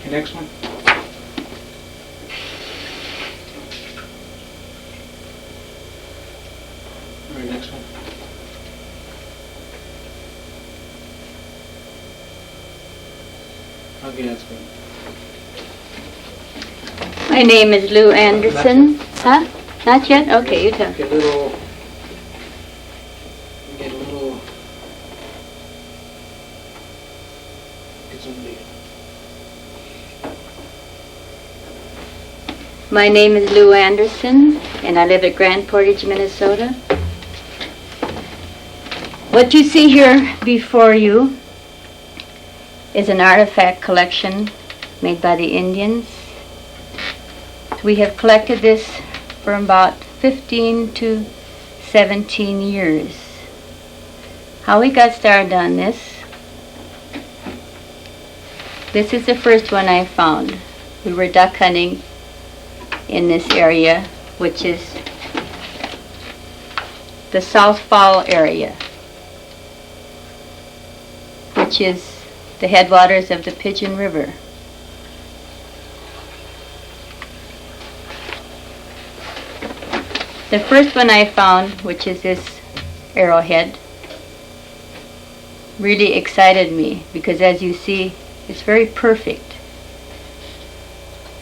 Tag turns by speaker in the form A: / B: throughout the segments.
A: Okay, next one. All right, next one. Okay, that's good.
B: My name is Lou Anderson. Huh? Not yet? Okay, you tell.
A: Get a little. Get some big.
B: My name is Lou Anderson, and I live at Grand Portage, Minnesota. What you see here before you is an artifact collection made by the Indians. We have collected this for about 15 to 17 years. How we got started on this is the first one I found. We were duck hunting in this area, which is the South Fall area, which is the headwaters of the Pigeon River. The first one I found, which is this Arrowhead, really excited me because, as you see, it's very perfect.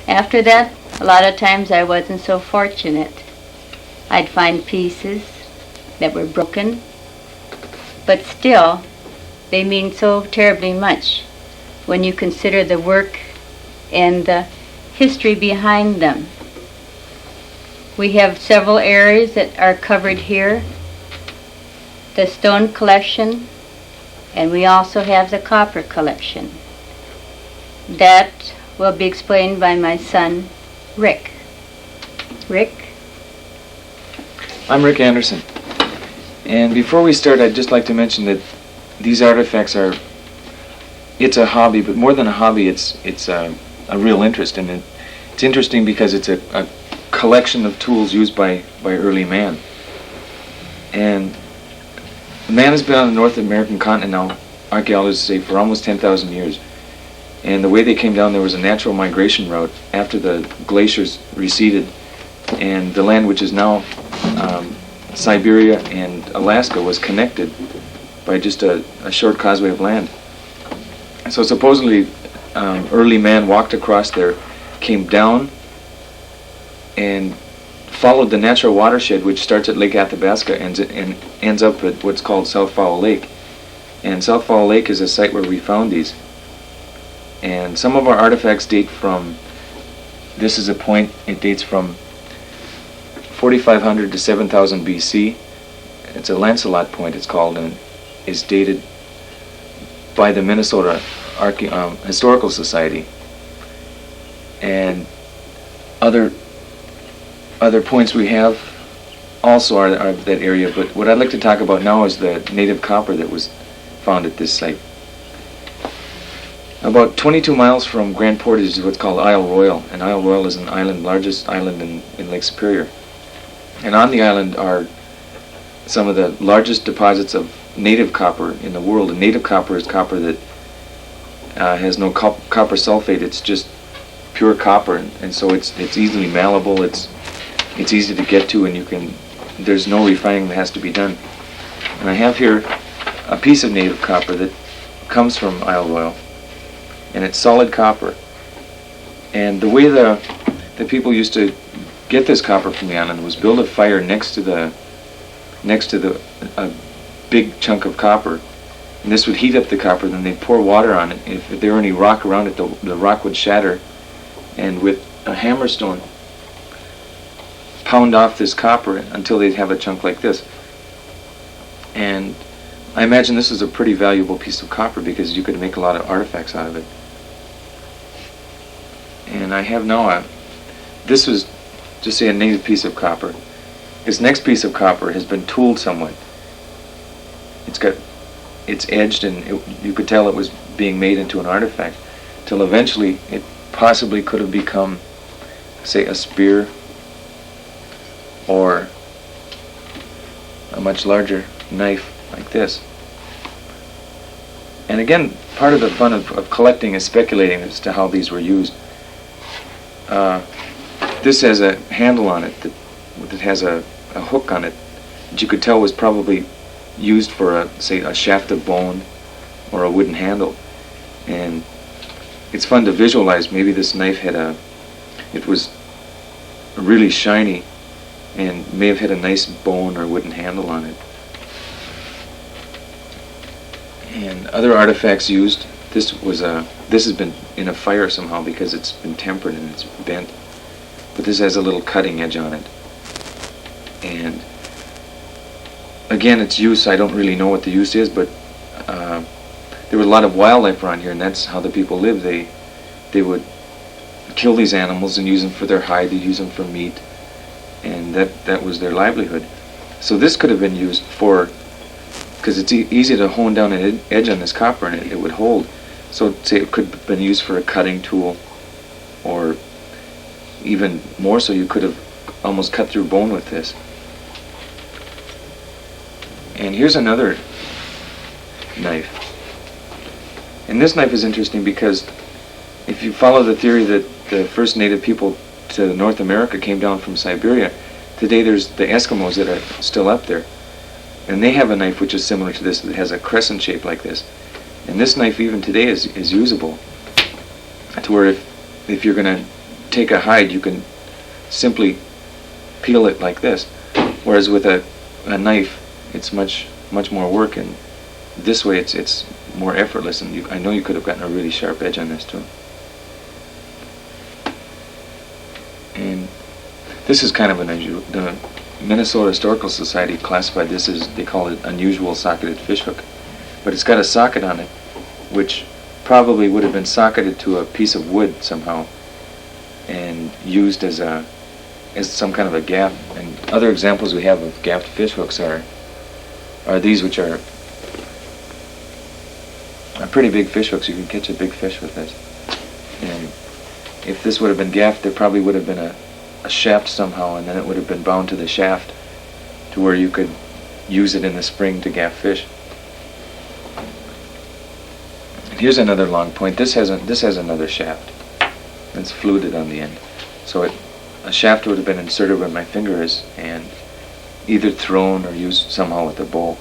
B: After that, a lot of times I wasn't so fortunate. I'd find pieces that were broken, but still, they mean so terribly much when you consider the work and the history behind them. We have several areas that are covered here. The stone collection, and we also have the copper collection. That will be explained by my son, Rick. Rick?
C: I'm Rick Anderson. And before we start, I'd just like to mention that these artifacts it's a hobby, but more than a hobby, it's a real interest. And it's interesting because it's a collection of tools used by early man. And man has been on the North American continent now, archaeologists say, for almost 10,000 years. And the way they came down, there was a natural migration route after the glaciers receded, and the land which is now Siberia and Alaska was connected by just a short causeway of land. So supposedly early man walked across there, came down, and followed the natural watershed which starts at Lake Athabasca and ends up at what's called South Fowl Lake. And South Fowl Lake is a site where we found these. And some of our artifacts date from, this is a point, it dates from 4,500 to 7,000 BC. It's a Lancelot point, it's called, and is dated by the Minnesota Historical Society. And other points we have also are that area, but what I'd like to talk about now is the native copper that was found at this site. About 22 miles from Grand Portage is what's called Isle Royal, and Isle Royal is an island, largest island in Lake Superior. And on the island are some of the largest deposits of native copper in the world. And native copper is copper that has no copper sulfate. It's just pure copper, and so it's easily malleable. It's easy to get to, and there's no refining that has to be done. And I have here a piece of native copper that comes from Isle Royal, and it's solid copper. And the way the people used to get this copper from the island was build a fire next to a big chunk of copper, and this would heat up the copper. Then they'd pour water on it. If there were any rock around it, the rock would shatter, and with a hammerstone pound off this copper until they'd have a chunk like this. And I imagine this is a pretty valuable piece of copper because you could make a lot of artifacts out of it. And I have now this was just say a native piece of copper. This next piece of copper has been tooled somewhat. It's edged, and you could tell it was being made into an artifact, till eventually it possibly could have become, say, a spear or a much larger knife like this. And again, part of the fun of collecting is speculating as to how these were used. This has a handle on it that has a hook on it that you could tell was probably used for say a shaft of bone or a wooden handle. And it's fun to visualize. Maybe this knife it was really shiny and may have had a nice bone or wooden handle on it. And other artifacts used, this has been in a fire somehow because it's been tempered and it's bent. But this has a little cutting edge on it. And again, its use, I don't really know what the use is, but there was a lot of wildlife around here, and that's how the people lived. They would kill these animals and use them for their hide, they use them for meat, and that was their livelihood. So this could have been used for, because it's easy to hone down an edge on this copper and it would hold. So say it could have been used for a cutting tool, or even more so, you could have almost cut through bone with this. And here's another knife. And this knife is interesting because if you follow the theory that the first native people to North America came down from Siberia, today there's the Eskimos that are still up there. And they have a knife which is similar to this. It has a crescent shape like this. And this knife even today is usable. To where if you're going to take a hide, you can simply peel it like this. Whereas with a knife, it's much more work, and this way it's more effortless. And I know you could have gotten a really sharp edge on this too. And this is kind of an unusual. The Minnesota Historical Society classified this as, they call it unusual socketed fishhook. But it's got a socket on it, which probably would have been socketed to a piece of wood somehow and used as some kind of a gaff. And other examples we have of gaffed fish hooks are these, which are pretty big fish hooks. You can catch a big fish with this. And if this would have been gaffed, there probably would have been a shaft somehow, and then it would have been bound to the shaft to where you could use it in the spring to gaff fish. And here's another long point. This has another shaft. It's fluted on the end. So a shaft would have been inserted where my finger is and either thrown or used somehow with a bow.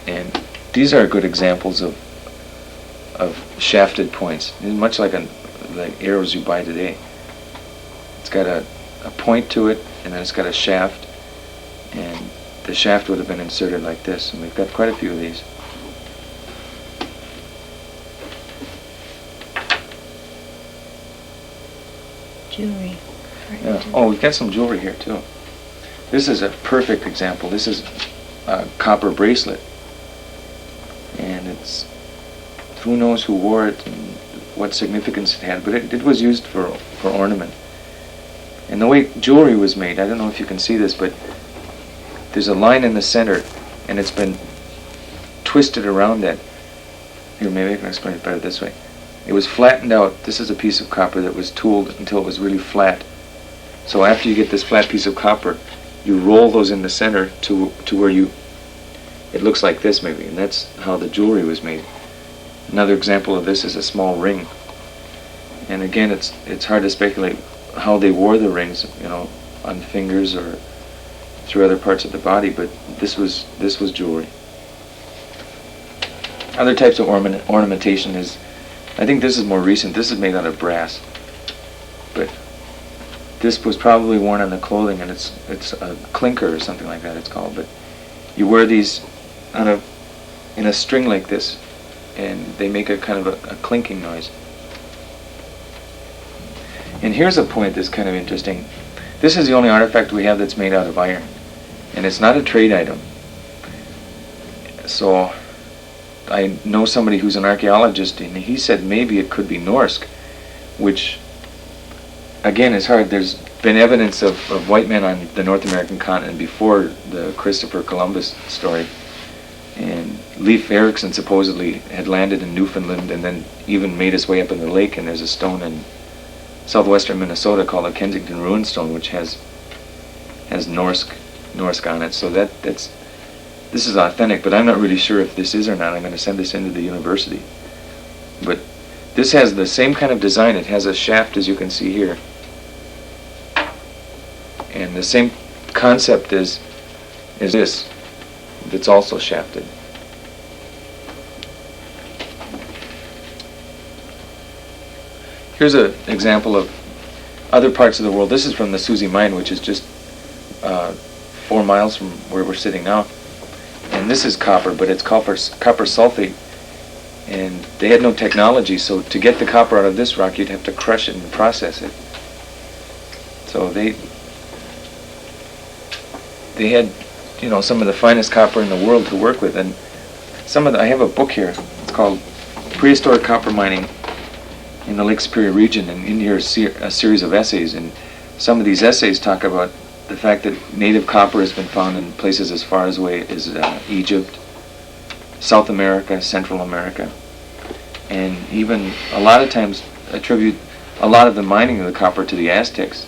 C: And these are good examples of shafted points. It's much like arrows you buy today. It's got a point to it, and then it's got a shaft, and the shaft would have been inserted like this, and we've got quite a few of these.
B: Jewelry.
C: Yeah. Oh, we've got some jewelry here too. This is a perfect example. This is a copper bracelet, and it's, who knows who wore it and what significance it had, but it was used for ornament. And the way jewelry was made, I don't know if you can see this, but there's a line in the center, and it's been twisted around that. Here, maybe I can explain it better this way. It was flattened out. This is a piece of copper that was tooled until it was really flat. So after you get this flat piece of copper, you roll those in the center to where it looks like this maybe, and that's how the jewelry was made. Another example of this is a small ring. And again, it's hard to speculate how they wore the rings, on fingers or through other parts of the body, but this was jewelry. Other types of ornamentation is, I think this is more recent. This is made out of brass, but this was probably worn on the clothing, and it's a clinker or something like that it's called. But you wear these in a string like this, and they make a kind of a clinking noise. And here's a point that's kind of interesting. This is the only artifact we have that's made out of iron, and it's not a trade item. So I know somebody who's an archaeologist, and he said maybe it could be Norse, which again is hard. There's been evidence of white men on the North American continent before the Christopher Columbus story. And Leif Erikson supposedly had landed in Newfoundland and then even made his way up in the lake, and there's a stone in southwestern Minnesota called the this is authentic, but I'm not really sure if this is or not. I'm going to send this into the university. But this has the same kind of design. It has a shaft, as you can see here. And the same concept is this, that's also shafted. Here's an example of other parts of the world. This is from the Susie Mine, which is just 4 miles from where we're sitting now. And this is copper, but it's copper sulfate. And they had no technology, so to get the copper out of this rock, you'd have to crush it and process it. So they had, you know, some of the finest copper in the world to work with. And I have a book here. It's called Prehistoric Copper Mining in the Lake Superior region, and in here is a series of essays, and some of these essays talk about the fact that native copper has been found in places as far away as Egypt, South America, Central America, and even a lot of times attribute a lot of the mining of the copper to the Aztecs.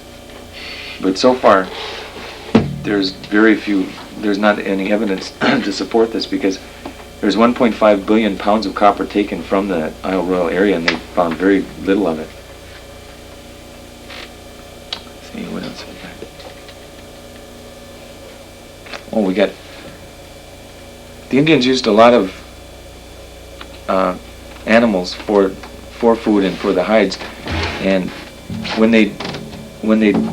C: But so far, there's not any evidence to support this, because there's 1.5 billion pounds of copper taken from the Isle Royale area, and they found very little of it. Let's see, what else we got? Oh, we got... The Indians used a lot of animals for food and for the hides, and when they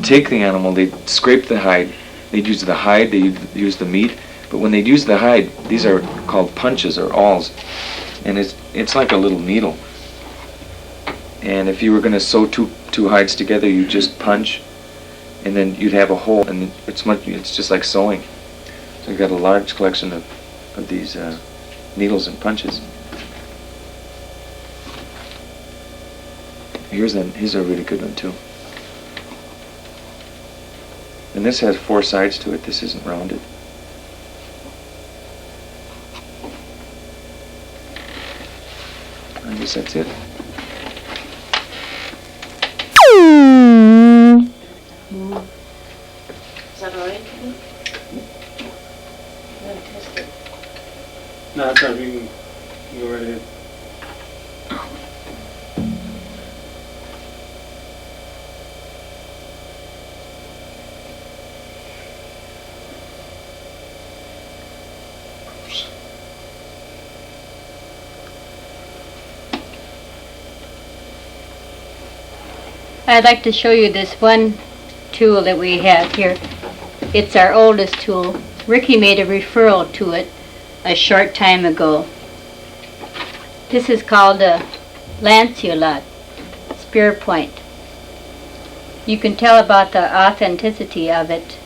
C: take the animal, they scrape the hide. They'd use the hide, they'd use the meat. But when they'd use the hide, these are called punches or awls, and it's like a little needle. And if you were going to sew two hides together, you just punch, and then you'd have a hole, and it's just like sewing. So we've got a large collection of these needles and punches. Here's a really good one too. And this has 4 sides to it. This isn't rounded. I guess that's it.
A: Is that all right? Test it. No, that's all right. You can go right ahead.
B: I'd like to show you this one tool that we have here. It's our oldest tool. Ricky made a referral to it a short time ago. This is called a Lancelot spear point. You can tell about the authenticity of it.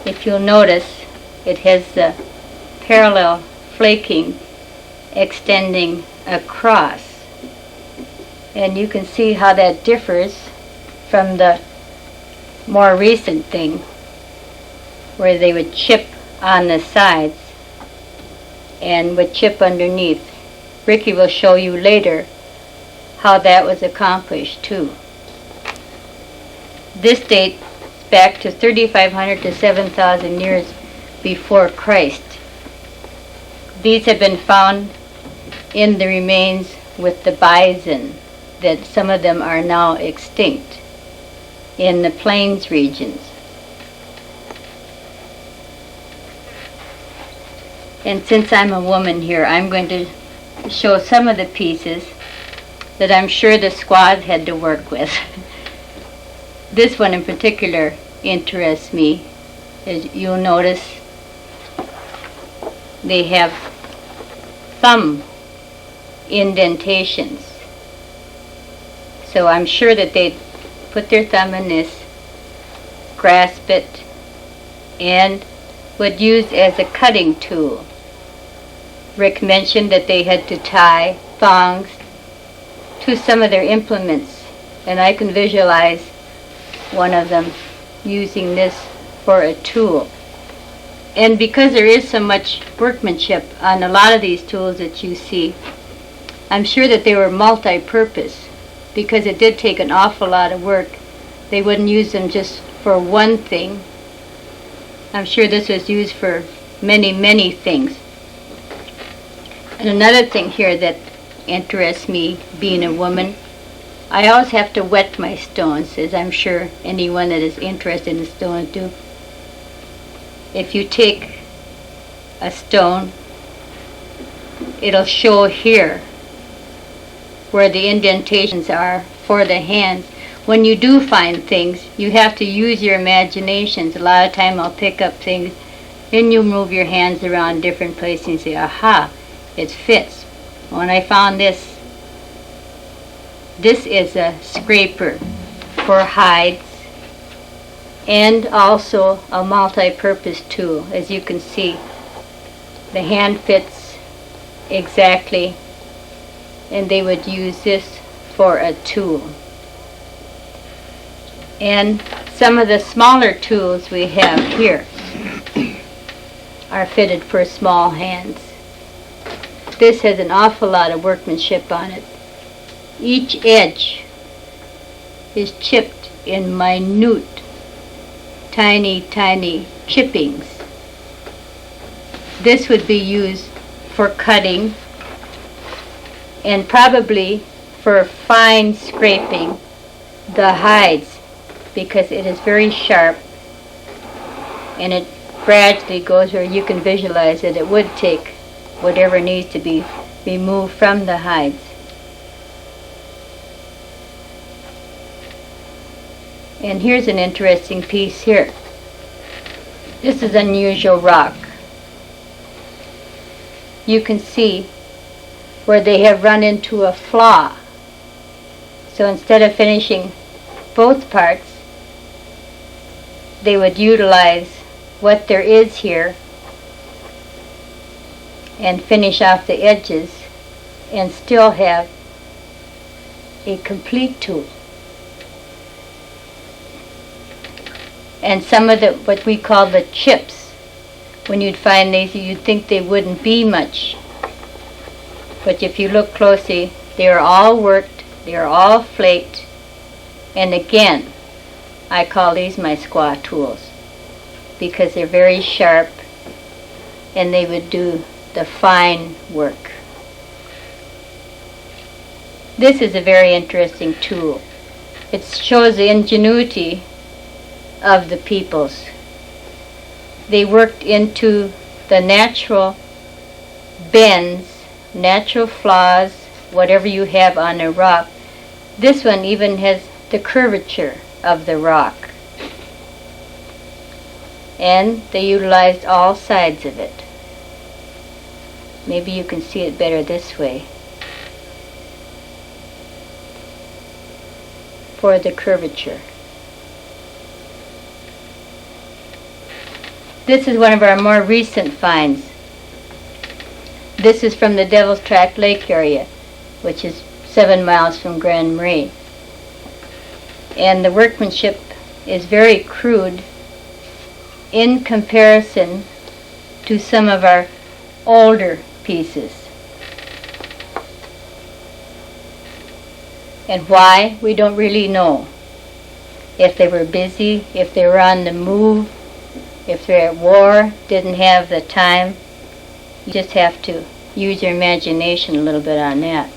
B: If you'll notice, it has the parallel flaking extending across. And you can see how that differs from the more recent thing where they would chip on the sides and would chip underneath. Ricky will show you later how that was accomplished too. This dates back to 3,500 to 7,000 years before Christ. These have been found in the remains with the bison, that some of them are now extinct in the plains regions. And since I'm a woman here, I'm going to show some of the pieces that I'm sure the squad had to work with. This one in particular interests me. As you'll notice, they have thumb indentations. So I'm sure that they'd put their thumb in this, grasp it, and would use as a cutting tool. Rick mentioned that they had to tie thongs to some of their implements, and I can visualize one of them using this for a tool. And because there is so much workmanship on a lot of these tools that you see, I'm sure that they were multi-purpose, because it did take an awful lot of work. They wouldn't use them just for one thing. I'm sure this was used for many, many things. And another thing here that interests me, being a woman, I always have to wet my stones, as I'm sure anyone that is interested in stones do. If you take a stone, it'll show here where the indentations are for the hands. When you do find things, you have to use your imaginations. A lot of time I'll pick up things, then you move your hands around different places and say, aha, it fits. When I found this is a scraper for hides and also a multi-purpose tool. As you can see, the hand fits exactly, and they would use this for a tool. And some of the smaller tools we have here are fitted for small hands. This has an awful lot of workmanship on it. Each edge is chipped in minute, tiny, tiny chippings. This would be used for cutting and probably for fine scraping the hides, because it is very sharp and it gradually goes where you can visualize that it would take whatever needs to be removed from the hides. And here's an interesting piece here. This is unusual rock. You can see where they have run into a flaw. So instead of finishing both parts, they would utilize what there is here and finish off the edges and still have a complete tool. And some of the, what we call the chips, when you'd find these, you'd think they wouldn't be much. But if you look closely, they are all worked, they are all flaked, and again, I call these my squaw tools because they're very sharp and they would do the fine work. This is a very interesting tool. It shows the ingenuity of the peoples. They worked into the natural bends, natural flaws, whatever you have on a rock. This one even has the curvature of the rock. And they utilized all sides of it. Maybe you can see it better this way. For the curvature. This is one of our more recent finds. This is from the Devil's Track Lake area, which is 7 miles from Grand Marais. And the workmanship is very crude in comparison to some of our older pieces. And why? We don't really know. If they were busy, if they were on the move, if they're at war, didn't have the time. You just have to use your imagination a little bit on that.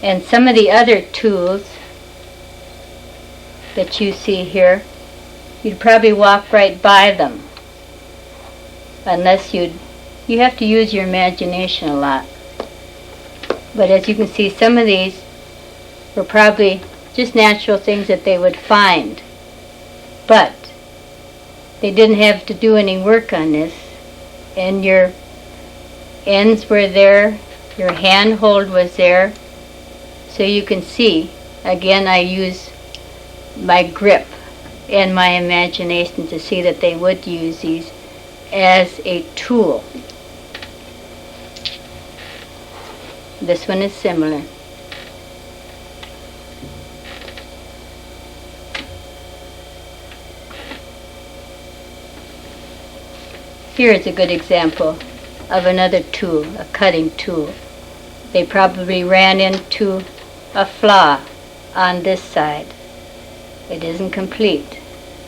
B: And some of the other tools that you see here, you'd probably walk right by them. Unless you have to use your imagination a lot. But as you can see, some of these were probably just natural things that they would find. But they didn't have to do any work on this. And your ends were there, your handhold was there. So you can see, again, I use my grip and my imagination to see that they would use these as a tool. This one is similar. Here is a good example of another tool, a cutting tool. They probably ran into a flaw on this side. It isn't complete,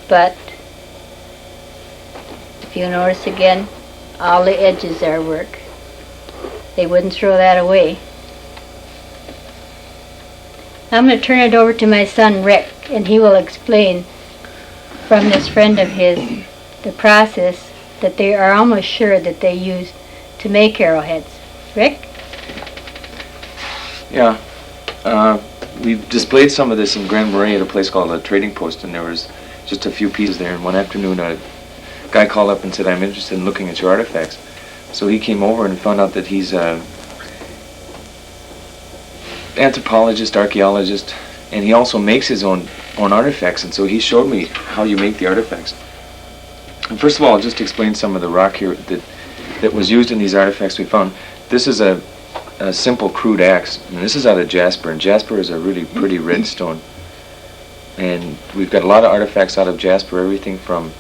B: but you notice again, all the edges are work. They wouldn't throw that away. I'm going to turn it over to my son Rick, and he will explain from this friend of his the process that they are almost sure that they use to make arrowheads. Rick?
C: Yeah. We displayed some of this in Grand Marais at a place called the Trading Post, and there was just a few pieces there. And one afternoon, a guy called up and said, "I'm interested in looking at your artifacts." So he came over and found out that he's an anthropologist, archaeologist, and he also makes his own artifacts. And so he showed me how you make the artifacts. And first of all, I'll just explain some of the rock here that was used in these artifacts we found. This is a simple crude axe, and this is out of jasper, and jasper is a really pretty red stone. And we've got a lot of artifacts out of jasper, everything from,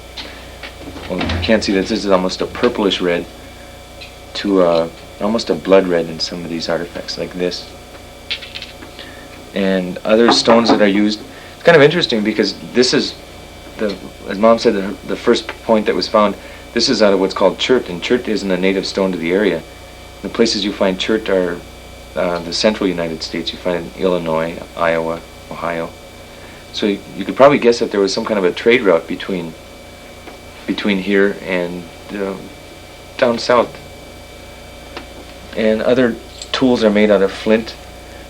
C: well, you can't see this is almost a purplish red to almost a blood red in some of these artifacts, like this. And other stones that are used, it's kind of interesting because this is, as Mom said, the first point that was found, this is out of what's called chert, and chert isn't a native stone to the area. The places you find chert are the central United States. You find it in Illinois, Iowa, Ohio. So you could probably guess that there was some kind of a trade route between here and down south. And other tools are made out of flint.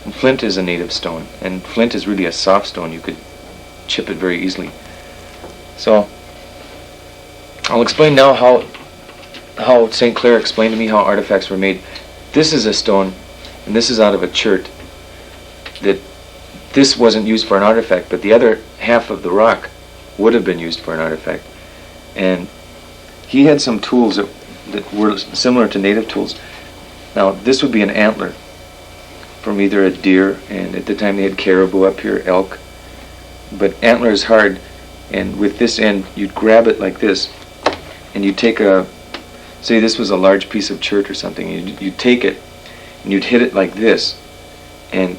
C: And flint is a native stone, and flint is really a soft stone. You could chip it very easily. So I'll explain now how St. Clair explained to me how artifacts were made. This is a stone, and this is out of a chert. That this wasn't used for an artifact, but the other half of the rock would have been used for an artifact. And he had some tools that were similar to native tools. Now, this would be an antler from either a deer, and at the time they had caribou up here, elk. But antler is hard, and with this end, you'd grab it like this, and you'd take say this was a large piece of chert or something, you'd take it, and you'd hit it like this, and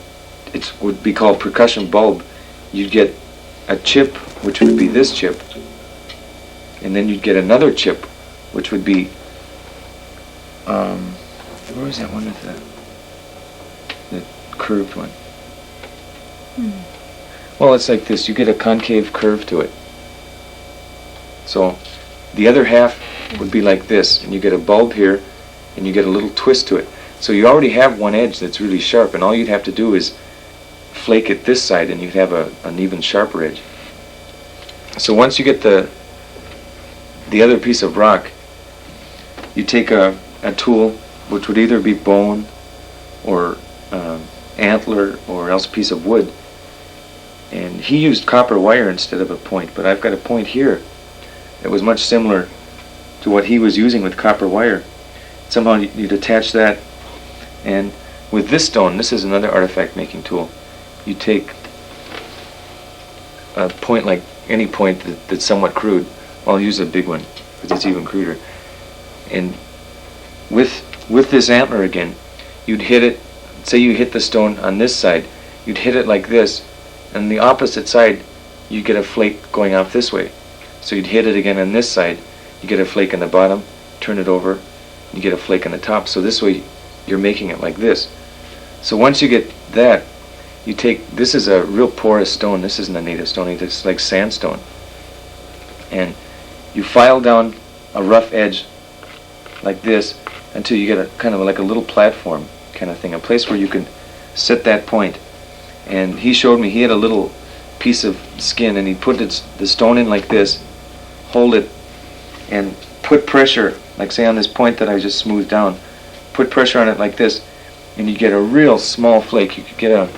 C: it would be called percussion bulb. You'd get a chip, which would be this chip, and then you'd get another chip, which would be, where was that one with the curved one? Well, it's like this. You get a concave curve to it. So the other half would be like this, and you get a bulb here, and you get a little twist to it. So you already have one edge that's really sharp, and all you'd have to do is flake it this side, and you'd have an even sharper edge. So once you get the other piece of rock, you take a tool, which would either be bone or antler or else a piece of wood. And he used copper wire instead of a point, but I've got a point here that was much similar to what he was using with copper wire. Somehow you'd attach that, and with this stone, this is another artifact making tool, you take a point like any point that's somewhat crude. I'll use a big one because it's even cruder. And with this antler again, you'd hit it, say you hit the stone on this side, you'd hit it like this, and the opposite side, you get a flake going off this way. So you'd hit it again on this side, you get a flake on the bottom, turn it over, you get a flake on the top. So this way, you're making it like this. So once you get that, you take, this is a real porous stone, this isn't a native stone, it's like sandstone. And you file down a rough edge like this until you get a kind of like a little platform kind of thing, a place where you can set that point. And he showed me, he had a little piece of skin, and he put the stone in like this, hold it, and put pressure, like say on this point that I just smoothed down, put pressure on it like this, and you get a real small flake. You could get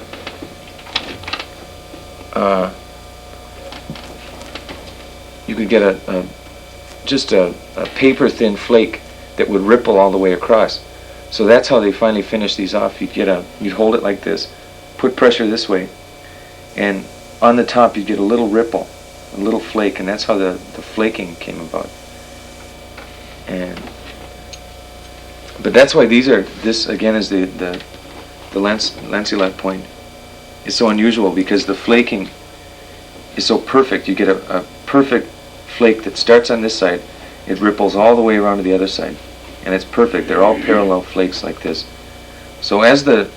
C: just a paper thin flake that would ripple all the way across. So that's how they finally finished these off. You'd hold it like this, put pressure this way, and on the top you'd get a little ripple, a little flake, and that's how the flaking came about. But that's why this again is the Lancelot point is so unusual, because the flaking is so perfect. You get a perfect flake that starts on this side, It ripples all the way around to the other side, and it's perfect. They're all parallel flakes like this. So as the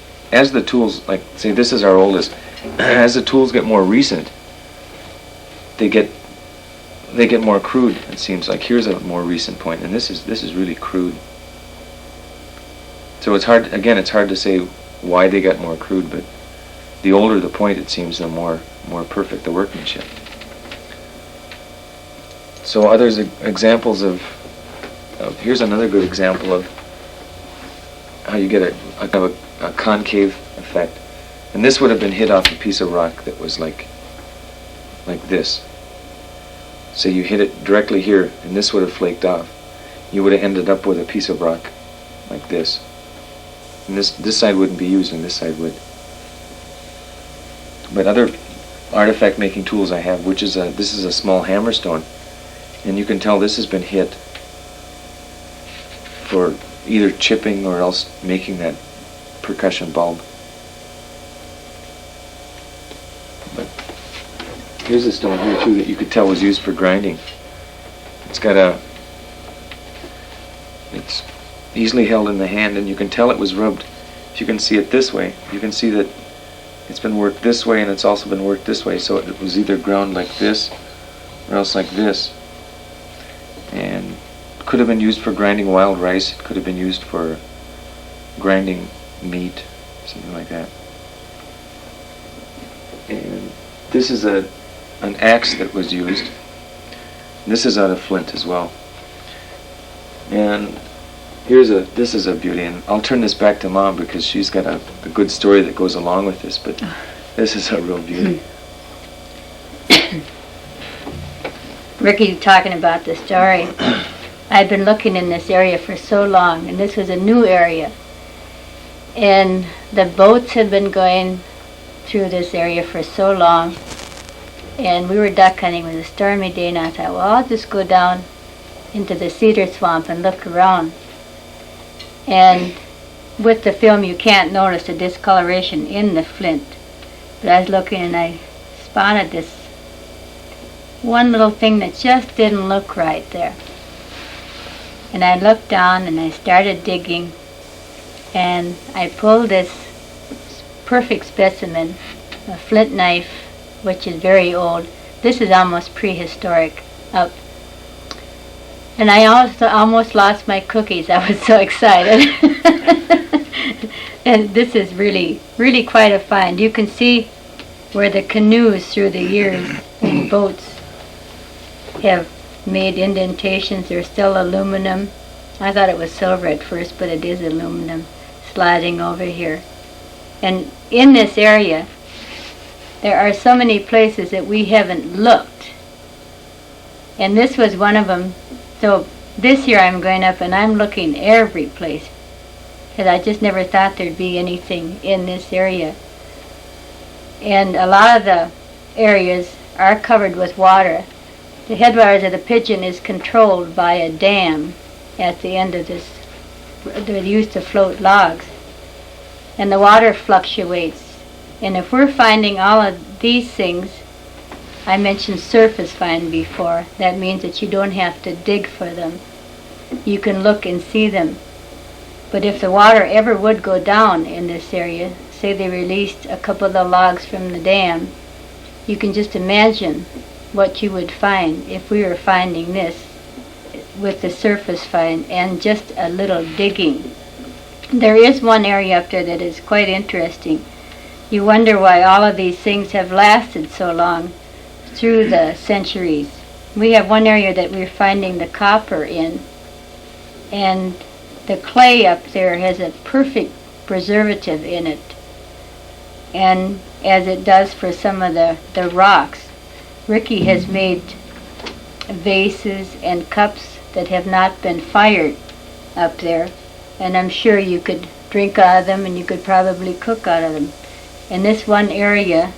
C: tools, like say this is our oldest, as the tools get more recent, they get more crude. It seems like here's a more recent point, and this is really crude. So it's hard to say why they got more crude, but the older the point, it seems, the more perfect the workmanship. So others examples of here's another good example of how you get a concave effect, and this would have been hit off a piece of rock that was like this. So you hit it directly here, and this would have flaked off. You would have ended up with a piece of rock like this. And this side wouldn't be used, and this side would. But other artifact making tools I have, which is this is a small hammerstone, and you can tell this has been hit for either chipping or else making that percussion bulb. But here's a stone here too that you could tell was used for grinding. It's easily held in the hand, and you can tell it was rubbed. If you can see it this way, you can see that it's been worked this way, and it's also been worked this way, so it was either ground like this or else like this. And it could have been used for grinding wild rice. It could have been used for grinding meat, something like that. And this is an axe that was used. This is out of flint as well. And this is a beauty, and I'll turn this back to Mom because she's got a good story that goes along with this, but this is a real beauty.
B: Ricky talking about the story. I've been looking in this area for so long, and this was a new area. And the boats had been going through this area for so long, and we were duck hunting. It was a stormy day, and I thought, well, I'll just go down into the cedar swamp and look around. And with the film you can't notice the discoloration in the flint. But I was looking and I spotted this one little thing that just didn't look right there. And I looked down and I started digging, and I pulled this perfect specimen, a flint knife, which is very old. This is almost prehistoric, up. And I also almost lost my cookies. I was so excited. And this is really, really quite a find. You can see where the canoes through the years and boats have made indentations. They're still aluminum. I thought it was silver at first, but it is aluminum sliding over here. And in this area, there are so many places that we haven't looked. And this was one of them. So this year I'm going up and I'm looking every place, because I just never thought there'd be anything in this area. And a lot of the areas are covered with water. The headwaters of the Pigeon is controlled by a dam at the end of this. They're used to float logs. And the water fluctuates. And if we're finding all of these things, I mentioned surface find before. That means that you don't have to dig for them. You can look and see them. But if the water ever would go down in this area, say they released a couple of the logs from the dam, you can just imagine what you would find if we were finding this with the surface find and just a little digging. There is one area up there that is quite interesting. You wonder why all of these things have lasted so long through the centuries. We have one area that we're finding the copper in, and the clay up there has a perfect preservative in it, and as it does for some of the rocks. Ricky has made vases and cups that have not been fired up there, and I'm sure you could drink out of them and you could probably cook out of them. And this one area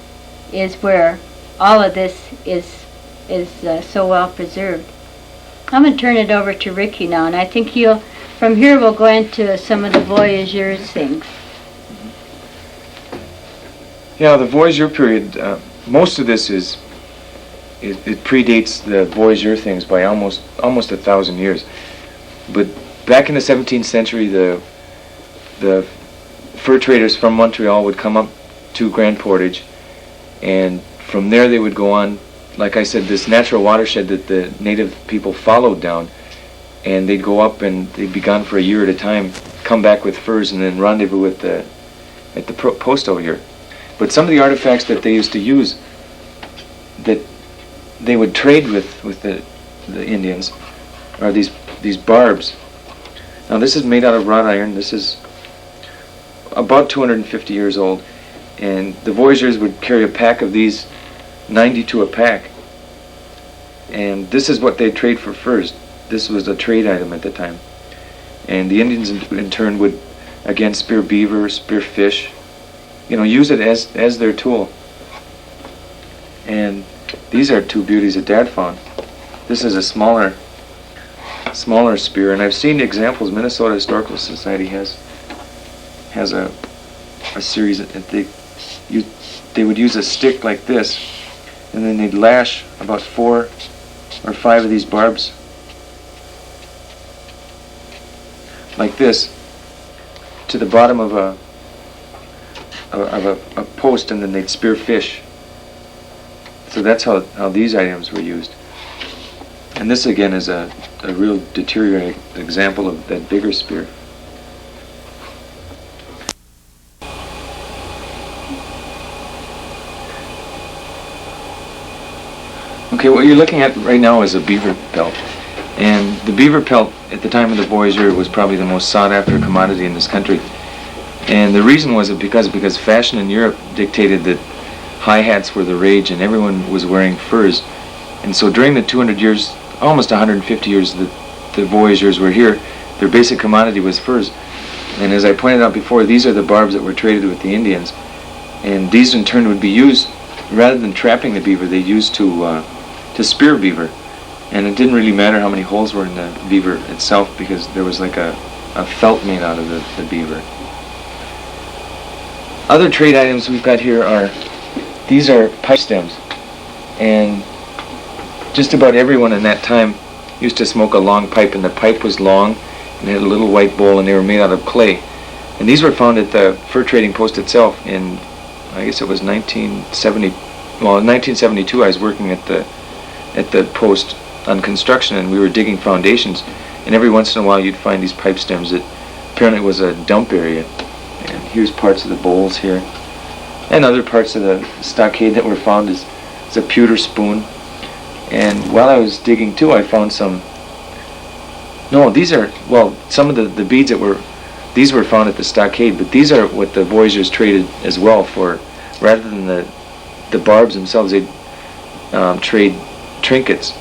B: is where all of this is so well preserved. I'm going to turn it over to Ricky now, and I think from here we'll go into some of the voyageurs things.
C: Yeah, the voyageur period, most of this is it predates the Voyageur things by almost 1,000 years. But back in the 17th century, the fur traders from Montreal would come up to Grand Portage, and from there they would go on, like I said, this natural watershed that the native people followed down, and they'd go up and they'd be gone for a year at a time, come back with furs, and then rendezvous at the post over here. But some of the artifacts that they used to use, that they would trade with the Indians, are these barbs. Now this is made out of wrought iron. This is about 250 years old, and the voyageurs would carry a pack of these, 92 a pack, and this is what they'd trade for furs. This was a trade item at the time, and the Indians in turn would again spear beaver, spear fish, use it as their tool. And these are two beauties that Dad found. This is a smaller spear, and I've seen examples. Minnesota Historical Society has a series that they would use a stick like this, and then they'd lash about 4 or 5 of these barbs like this to the bottom of a post, and then they'd spear fish. So that's how these items were used. And this again is a real deteriorating example of that bigger spear. Okay, what you're looking at right now is a beaver pelt. And the beaver pelt at the time of the Voyageur was probably the most sought after commodity in this country. And the reason was because fashion in Europe dictated that high hats were the rage and everyone was wearing furs. And so during the 200 years, almost 150 years that the Voyageurs were here, their basic commodity was furs. And as I pointed out before, these are the barbs that were traded with the Indians. And these in turn would be used, rather than trapping the beaver, they used to spear beaver. And it didn't really matter how many holes were in the beaver itself, because there was like a felt made out of the beaver. Other trade items we've got here these are pipe stems. And just about everyone in that time used to smoke a long pipe, and the pipe was long and had a little white bowl, and they were made out of clay. And these were found at the fur trading post itself in, I guess it was 1970. Well, in 1972 I was working at the post on construction, and we were digging foundations, and every once in a while you'd find these pipe stems that apparently was a dump area. And here's parts of the bowls here, and other parts of the stockade that were found is a pewter spoon. And while I was digging too, I found some, some of the beads these were found at the stockade, but these are what the Voyageurs traded as well for. Rather than the barbs themselves, they'd trade trinkets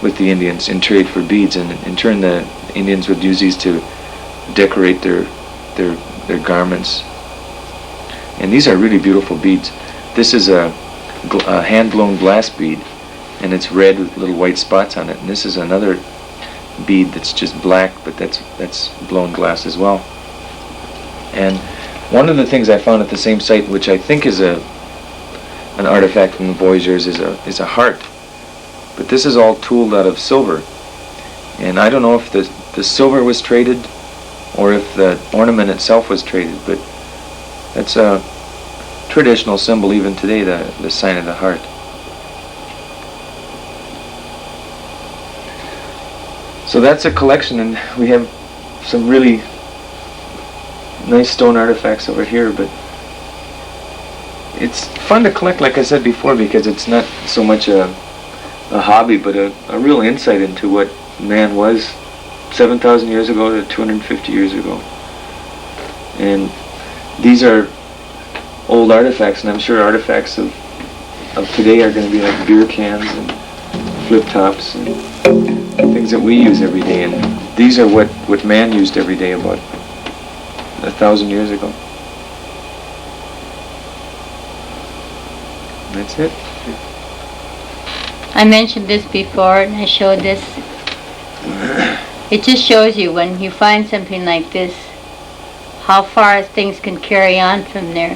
C: with the Indians in trade for beads, and in turn the Indians would use these to decorate their garments. And these are really beautiful beads. This is a hand-blown glass bead, and it's red with little white spots on it. And this is another bead that's just black, but that's blown glass as well. And one of the things I found at the same site, which I think is an artifact from the Voyageurs, is a heart. But this is all tooled out of silver. And I don't know if the silver was traded or if the ornament itself was traded, but that's a traditional symbol even today, the sign of the heart. So that's a collection, and we have some really nice stone artifacts over here, but it's fun to collect, like I said before, because it's not so much a hobby, but a real insight into what man was 7,000 years ago to 250 years ago. And these are old artifacts, and I'm sure artifacts of today are going to be like beer cans and flip tops and things that we use every day. And these are what man used every day about 1,000 years ago. That's it.
B: I mentioned this before, and I showed this. It just shows you, when you find something like this, how far things can carry on from there.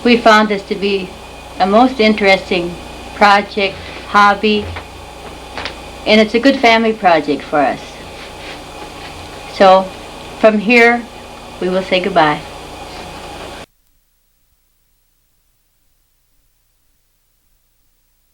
B: We found this to be a most interesting project, hobby, and it's a good family project for us. So, from here, we will say goodbye.